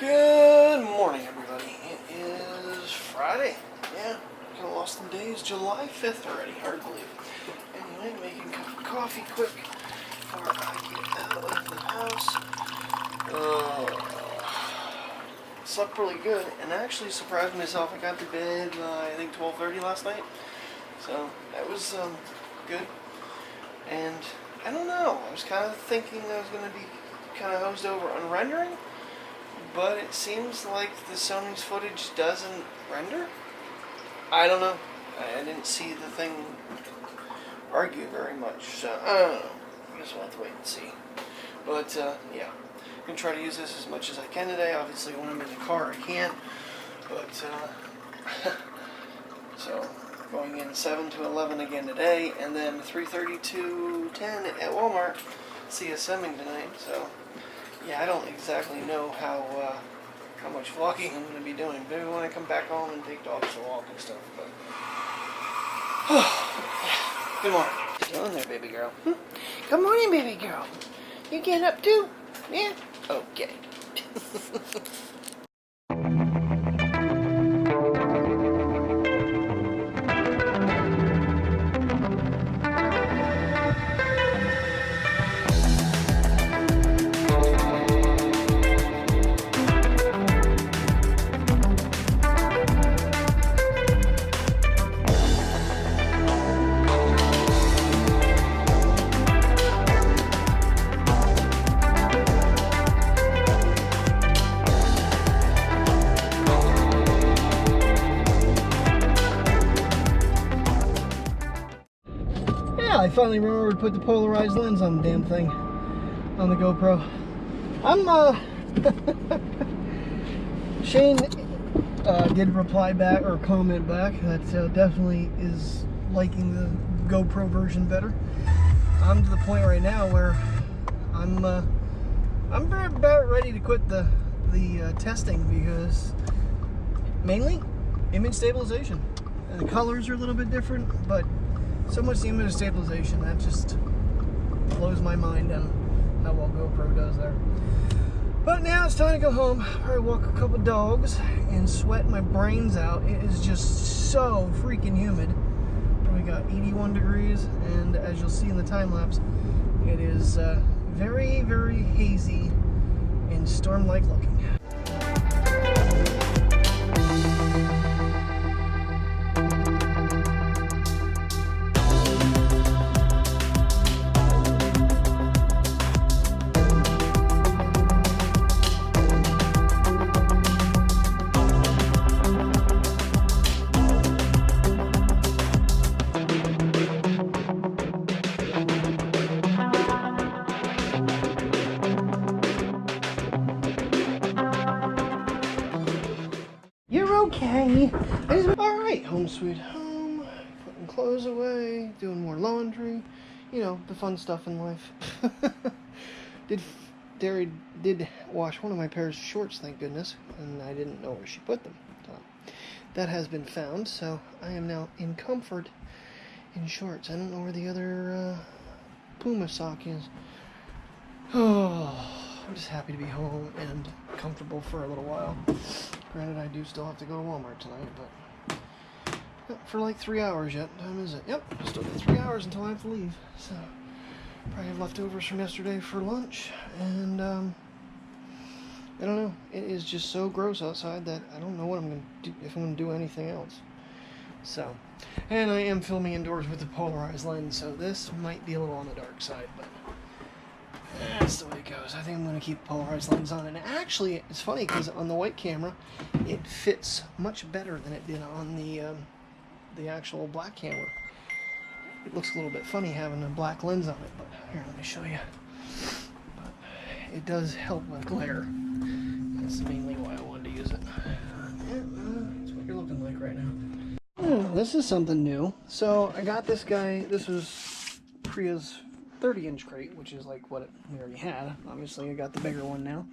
Good morning, everybody. It is Friday. Yeah, kind of lost some days. July 5th already. Hard to believe. Anyway, making a cup of coffee quick before I get out of the house. Slept really good, and actually surprised myself. I got to bed by, I think, 12:30 last night. So that was good. And I don't know. I was kind of thinking I was going to be kind of hosed over on rendering. But it seems like the Sony's footage doesn't render. I don't know. I didn't see the thing argue very much, so I don't know. I guess we'll have to wait and see. But yeah, I'm gonna try to use this as much as I can today. Obviously, when I'm in the car, I can't. But so going in 7 to 11 again today, and then 3:30 to 10 at Walmart. CSMing tonight, so. Yeah, I don't exactly know how much vlogging I'm going to be doing. Maybe when I come back home and take dogs for a walk and stuff. But good morning. What you doing there, baby girl? Good morning, baby girl. You getting up too? Yeah? Okay. I finally remembered to put the polarized lens on the damn thing on the GoPro. Shane did reply back or comment back that definitely is liking the GoPro version better. I'm to the point right now where I'm about ready to quit the testing because mainly image stabilization. And the colors are a little bit different, but so much the image stabilization, that just blows my mind on how well GoPro does there. But now it's time to go home, probably walk a couple dogs and sweat my brains out. It is just so freaking humid. We got 81 degrees, and as you'll see in the time lapse, it is very, very hazy and storm-like looking. Okay. Alright, home sweet home. Putting clothes away, doing more laundry. You know, the fun stuff in life. Did wash one of my pairs of shorts, thank goodness. And I didn't know where she put them. So that has been found, so I am now in comfort in shorts. I don't know where the other Puma sock is. Oh, I'm just happy to be home and comfortable for a little while. Granted, I do still have to go to Walmart tonight, but not for like 3 hours yet. What time is it? Yep, still got 3 hours until I have to leave. So, probably have leftovers from yesterday for lunch, and I don't know. It is just so gross outside that I don't know what I'm going to do, if I'm going to do anything else. So, and I am filming indoors with the polarized lens, so this might be a little on the dark side, but that's the way it goes. I think I'm going to keep the polarized lens on. And actually, it's funny because on the white camera, it fits much better than it did on the actual black camera. It looks a little bit funny having a black lens on it, but here, let me show you. But it does help with glare. That's mainly why I wanted to use it. That's what you're looking like right now. This is something new. So I got this guy. This was Priya's 30-inch crate, which is like what we already had. Obviously, I got the bigger one now.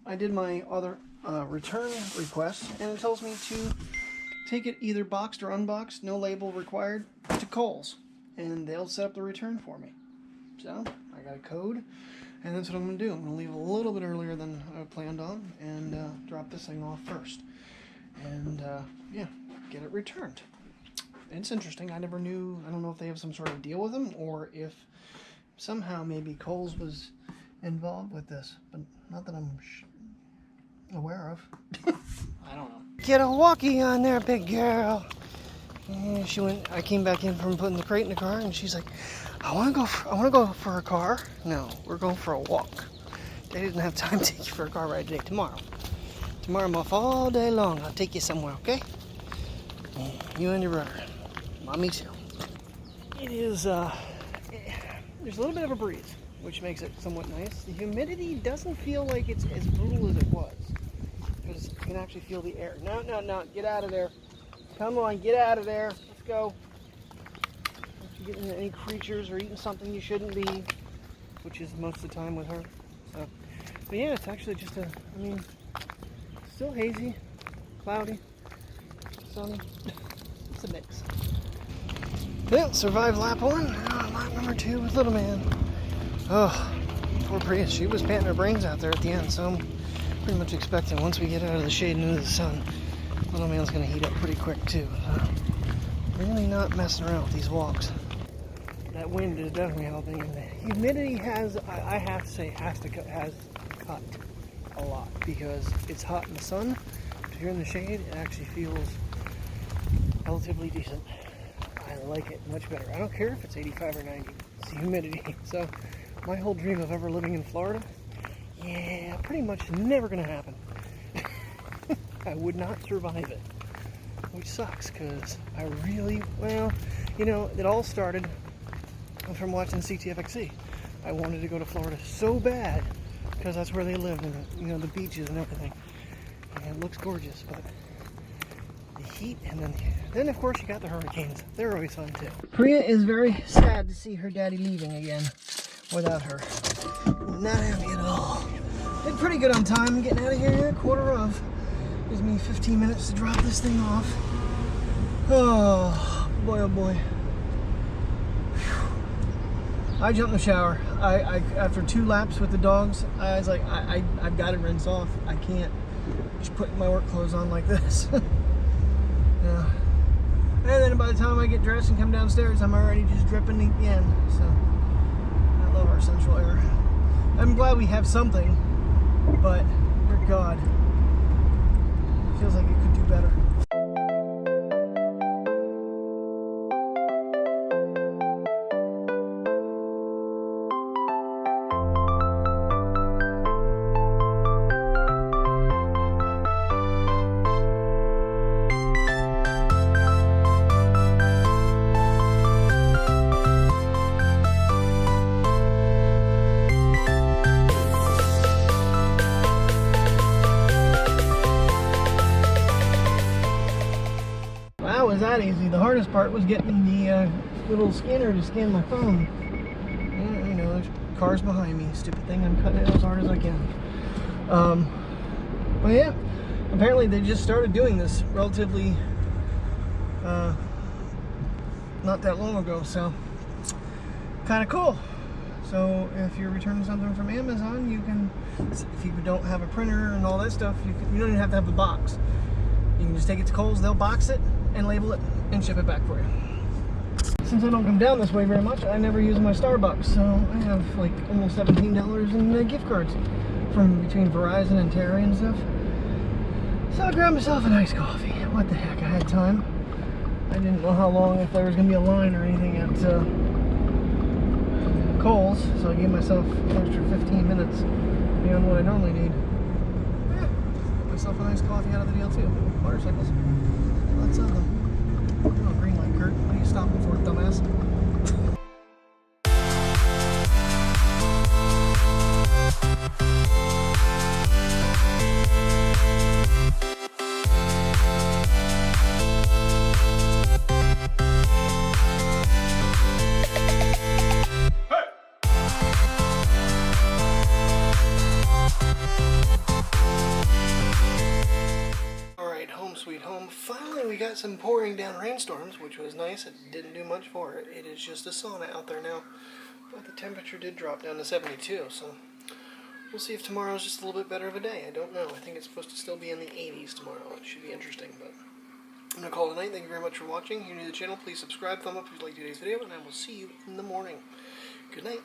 I did my other return request, and it tells me to take it either boxed or unboxed, no label required, to Kohl's, and they'll set up the return for me. So I got a code, And that's what I'm going to do. I'm going to leave a little bit earlier than I planned on and drop this thing off first. And yeah, get it returned. It's interesting. I never knew. I don't know if they have some sort of deal with them or if somehow maybe Kohl's was involved with this, but not that I'm aware of. I don't know. Get a walkie on there, big girl. And she went. I came back in from putting the crate in the car, and she's like, I want to go for a car. No, we're going for a walk. They didn't have time to take you for a car ride today. Tomorrow I'm off all day long. I'll take you somewhere, okay? You and your brother. Mommy too. It is, there's a little bit of a breeze, which makes it somewhat nice. The humidity doesn't feel like it's as brutal as it was, because you can actually feel the air. No, get out of there. Come on, get out of there. Let's go. If you get into any creatures or eating something you shouldn't be, which is most of the time with her. So, but yeah, it's actually just still hazy, cloudy, sunny. It's a mix. Yeah, survived lap 1. Now lap number 2 with little man. Oh, poor Prius. She was panting her brains out there at the end, so I'm pretty much expecting once we get out of the shade and into the sun, little man's going to heat up pretty quick too. Really not messing around with these walks. That wind is definitely helping, and the humidity has, I have to say, has cut a lot because it's hot in the sun. If you're in the shade, it actually feels relatively decent. I like it much better. I don't care if it's 85 or 90. It's the humidity. So my whole dream of ever living in Florida, yeah, pretty much never going to happen. I would not survive it, which sucks because I really, well, you know, it all started from watching CTFXC. I wanted to go to Florida so bad because that's where they live, and you know, the beaches and everything. And it looks gorgeous, but the heat, and then of course you got the hurricanes. They're always fun too. Priya is very sad to see her daddy leaving again without her. Not happy at all. Did pretty good on time getting out of here. Quarter of. Gives me 15 minutes to drop this thing off. Oh boy, oh boy. I jumped in the shower. I after 2 laps with the dogs, I was like, I've got to rinse off. I can't just put my work clothes on like this. Yeah. And then by the time I get dressed and come downstairs, I'm already just dripping again. So I love our central air. I'm glad we have something, but dear God, it feels like it could do better. Was that easy. The hardest part was getting the little scanner to scan my phone. And, you know, there's cars behind me. Stupid thing, I'm cutting it as hard as I can. But yeah, apparently they just started doing this relatively not that long ago, so kind of cool. So if you're returning something from Amazon, you can, if you don't have a printer and all that stuff, you don't even have to have the box. You can just take it to Kohl's, they'll box it and label it and ship it back for you. Since I don't come down this way very much, I never use my Starbucks, so I have like almost $17 in gift cards from between Verizon and Terry and stuff. So I grabbed myself a nice coffee. What the heck, I had time. I didn't know how long, if there was going to be a line or anything at Kohl's, so I gave myself an extra 15 minutes beyond what I normally need. Yeah, got myself a nice coffee out of the deal too. Motorcycles. Lots of them. Oh, green light, Kurt. What are you stopping for, dumbass? Sweet home. Finally, we got some pouring down rainstorms, which was nice. It didn't do much for it. It is just a sauna out there now. But the temperature did drop down to 72, so we'll see if tomorrow's just a little bit better of a day. I don't know. I think it's supposed to still be in the 80s tomorrow. It should be interesting, but I'm going to call it a night. Thank you very much for watching. If you're new to the channel, please subscribe, thumb up if you liked today's video, and I will see you in the morning. Good night.